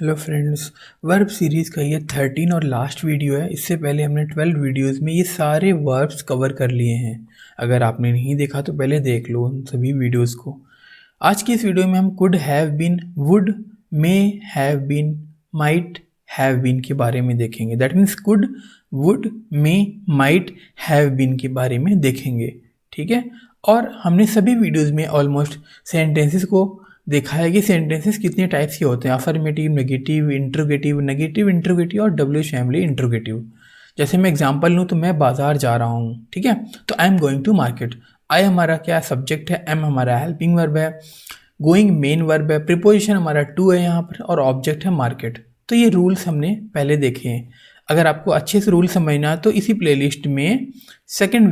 Hello friends, verb series का ये 13 और लास्ट वीडियो है। इससे पहले हमने 12 वीडियोस में ये सारे वर्ब्स कवर कर लिए हैं। अगर आपने नहीं देखा तो पहले देख लो उन सभी वीडियोस को। आज की इस वीडियो में हम could have been, would, may have been, might have been के बारे में देखेंगे। That means could, would, may, might, have been के बारे में देखेंगे। ठीक है। और हमने सभी वीडियोज़ में ऑलमोस्ट सेंटेंसेस को देखा है कि सेंटेंसेस कितने टाइप्स के होते हैं। अफर्मेटिव, नेगेटिव, इंट्रोगेटिव और डब्ल्यू फैमिली इंट्रोगेटिव। जैसे मैं एग्जांपल लूँ तो मैं बाजार जा रहा हूँ, ठीक है, तो I am going to market. I हमारा क्या सब्जेक्ट है, एम हमारा हेल्पिंग वर्ब है, गोइंग मेन वर्ब है, प्रीपोजिशन हमारा टू है यहाँ पर, और ऑब्जेक्ट है मार्केट। तो ये रूल्स हमने पहले देखे हैं। अगर आपको अच्छे से रूल समझना है तो इसी प्लेलिस्ट में सेकेंड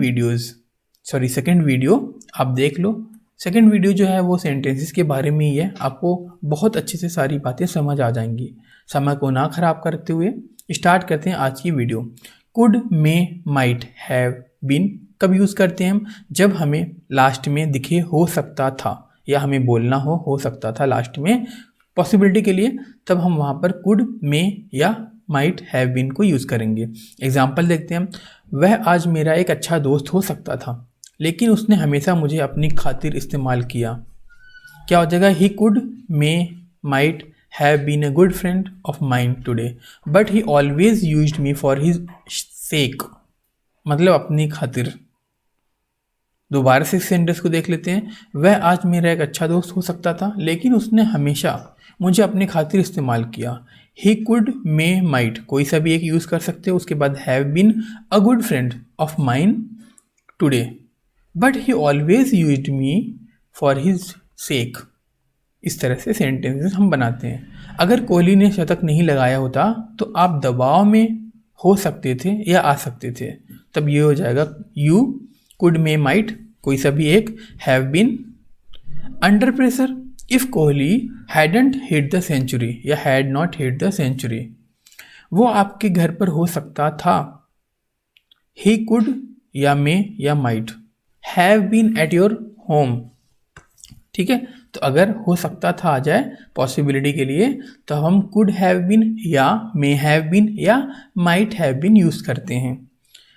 वीडियो आप देख लो। सेकेंड वीडियो जो है वो सेंटेंसेस के बारे में ही है। आपको बहुत अच्छे से सारी बातें समझ आ जाएंगी। समय को ना खराब करते हुए स्टार्ट करते हैं आज की video. Could, may, might, have been कब यूज़ करते हैं हम? जब हमें लास्ट में दिखे हो सकता था, या हमें बोलना हो सकता था लास्ट में पॉसिबिलिटी के लिए, तब हम वहाँ पर कुड, मे या माइट, हैव बीन को यूज़ करेंगे। एग्जाम्पल देखते हैं हम। वह आज मेरा एक अच्छा दोस्त हो सकता था, लेकिन उसने हमेशा मुझे अपनी खातिर इस्तेमाल किया। क्या हो जाएगा? He could, may, might have been a good friend of mine today, but he always used me for his sake. मतलब अपनी खातिर। दोबारा से इस सेंटेंस को देख लेते हैं। वह आज मेरा एक अच्छा दोस्त हो सकता था, लेकिन उसने हमेशा मुझे अपनी खातिर इस्तेमाल किया। ही कुड, मे, माइट कोई सा भी एक यूज़ कर सकते हो। उसके बाद have been a good friend of mine today, but he always used me for his sake. इस तरह से सेंटेंसेस हम बनाते हैं। अगर कोहली ने शतक नहीं लगाया होता तो आप दबाव में हो सकते थे या आ सकते थे। तब ये हो जाएगा यू कुड, मे, माइट कोई सा भी एक, have been. Under pressure, if Kohli hadn't hit the century या had not hit the century, वो आपके घर पर हो सकता था। ही कुड या मे या might have been at your home. ठीक है। तो अगर हो सकता था आ जाए पॉसिबिलिटी के लिए, तो हम कुड हैव बीन या मे हैव बीन या माइट हैव बीन यूज़ करते हैं।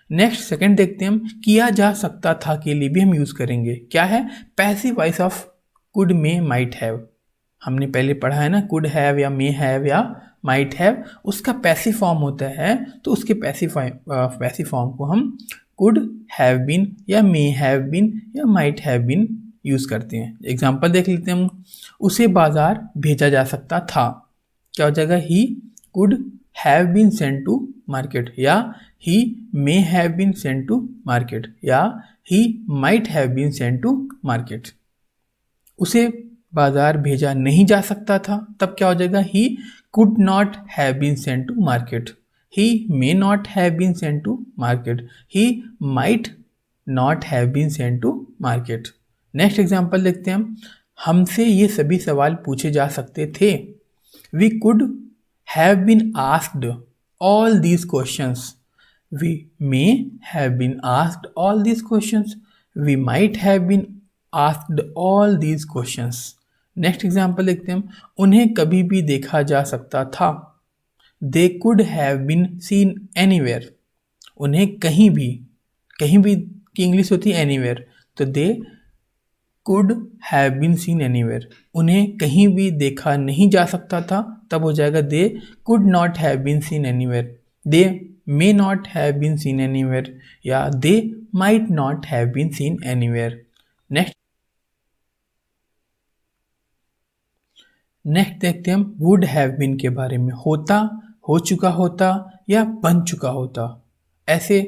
नेक्स्ट सेकंड देखते हैं हम। किया जा सकता था के लिए भी हम यूज़ करेंगे। क्या है? Passive voice of could, may, might have. हमने पहले पढ़ा है ना, कुड हैव या मे हैव या माइट हैव, उसका पैसिव फॉर्म होता है। तो उसके पैसिव फॉर्म को हम कुड हैव बीन या मे हैव बीन या माइट हैव बीन यूज़ करते हैं। एग्जाम्पल देख लेते हैं हम। उसे बाजार भेजा जा सकता था। क्या हो जाएगा? He could have been sent to market, या he may have been sent to market, या he might have been sent to market. उसे बाजार भेजा नहीं जा सकता था, तब क्या हो जाएगा? He could not have been sent to market, he may not have been sent to market, he might not have been sent to market. Next example देखते हैं हम। हमसे ये सभी सवाल पूछे जा सकते थे। we could have been asked all these questions, we may have been asked all these questions, we might have been asked all these questions. Next example देखते हैं हम। उन्हें कभी भी देखा जा सकता था। They could have been seen anywhere. उन्हें कहीं भी की इंग्लिश होती है anywhere, तो they could have been seen anywhere. उन्हें कहीं भी देखा नहीं जा सकता था, तब हो जाएगा they could not have been seen anywhere. They may not have been seen anywhere, या they might not have been seen anywhere. Next देखते हैं हम वुड हैव बीन के बारे में। होता, हो चुका होता या बन चुका होता, ऐसे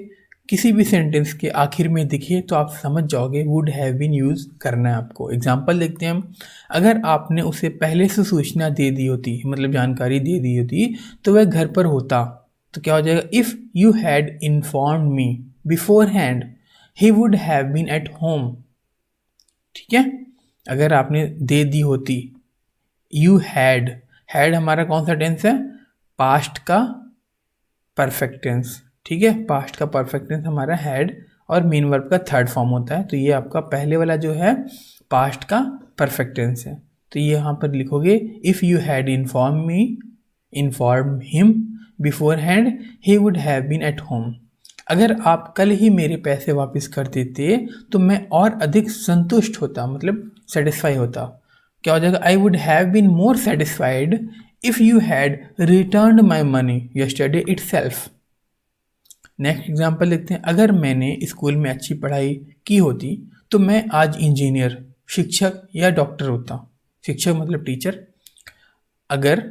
किसी भी सेंटेंस के आखिर में दिखे तो आप समझ जाओगे वुड हैव बीन यूज़ करना है आपको। एग्जाम्पल देखते हैं हम। अगर आपने उसे पहले से सूचना दे दी होती, मतलब जानकारी दे दी होती, तो वह घर पर होता। तो क्या हो जाएगा? If you had informed me beforehand he would have been at home. ठीक है। अगर आपने दे दी होती, यू हैड हमारा कौन सा टेंस है? पास्ट का परफेक्ट टेंस। ठीक है। पास्ट का परफेक्ट टेंस हमारा हैड, और मेन वर्ब का थर्ड फॉर्म होता है। तो ये आपका पहले वाला जो है पास्ट का परफेक्ट टेंस है। तो ये यहाँ पर लिखोगे if you had inform me inform him beforehand he would have been at home. अगर आप कल ही मेरे पैसे वापस कर देते तो मैं और अधिक संतुष्ट होता, मतलब सेटिस्फाई होता। क्या हो जाएगा? I would have been more satisfied if you had return my money yesterday itself. Next example देखते हैं। अगर मैंने स्कूल में अच्छी पढ़ाई की होती तो मैं आज इंजीनियर, शिक्षक या डॉक्टर होता। शिक्षक मतलब टीचर। अगर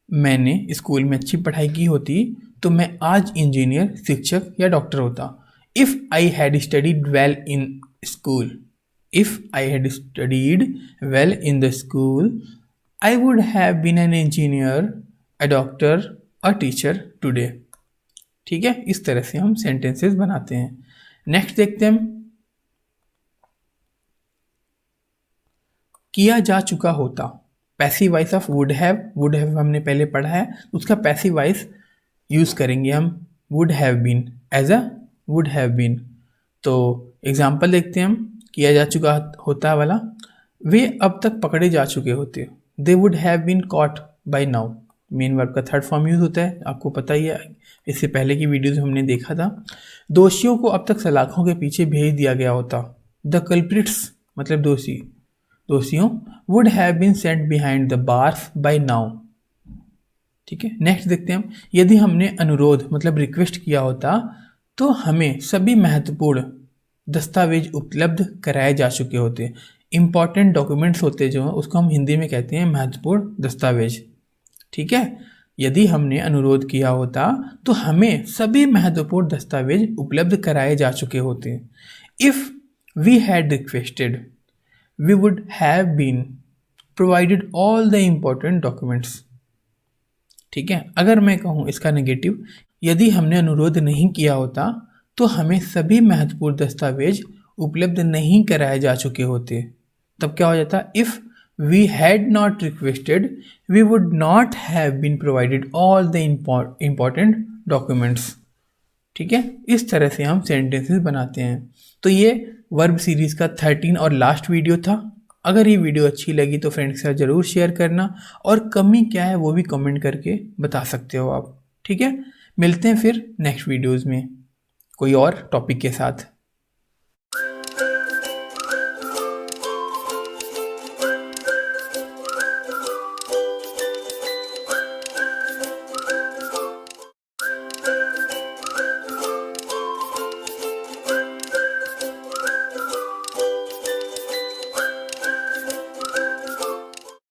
मैंने स्कूल में अच्छी पढ़ाई की होती तो मैं आज इंजीनियर, शिक्षक या डॉक्टर होता। If I had studied well in school, if I had studied well in the school, I would have been an engineer, a doctor, a teacher today. ठीक है, इस तरह से हम सेंटेंसेस बनाते हैं। नेक्स्ट देखते हैं हम, किया जा चुका होता। Passive voice of would have. Would have हमने पहले पढ़ा है, उसका पैसिव वॉइस यूज़ करेंगे हम would have been, as a would have been. तो एग्जाम्पल देखते हैं हम, किया जा चुका होता वाला। वे अब तक पकड़े जा चुके होते। They would have been caught by now. Main verb का थर्ड फॉर्म यूज़ होता है, आपको पता ही है, इससे पहले की वीडियोज़ हमने देखा था। दोषियों को अब तक सलाखों के पीछे भेज दिया गया होता। द कल्प्रिट्स मतलब दोषियों would have been sent behind the bars by now. ठीक है, नेक्स्ट देखते हैं हम, यदि हमने अनुरोध मतलब रिक्वेस्ट किया होता तो हमें सभी महत्वपूर्ण दस्तावेज उपलब्ध कराए जा चुके होते। इंपॉर्टेंट डॉक्यूमेंट्स होते जो हैं उसको हम हिंदी में कहते हैं महत्वपूर्ण दस्तावेज। ठीक है, यदि हमने अनुरोध किया होता तो हमें सभी महत्वपूर्ण दस्तावेज उपलब्ध कराए जा चुके होते। If we had requested we would have been provided all the important documents. ठीक है, अगर मैं कहूँ इसका नेगेटिव, यदि हमने अनुरोध नहीं किया होता तो हमें सभी महत्वपूर्ण दस्तावेज उपलब्ध नहीं कराए जा चुके होते। तब क्या हो जाता? If we had not requested we would not have been provided all the important documents. ठीक है, इस तरह से हम सेंटेंसेस बनाते हैं। तो ये वर्ब सीरीज़ का 13 और लास्ट वीडियो था। अगर ये वीडियो अच्छी लगी तो फ्रेंड्स के साथ ज़रूर शेयर करना, और कमी क्या है वो भी कमेंट करके बता सकते हो आप। ठीक है, मिलते हैं फिर नेक्स्ट वीडियोज़ में कोई और टॉपिक के साथ।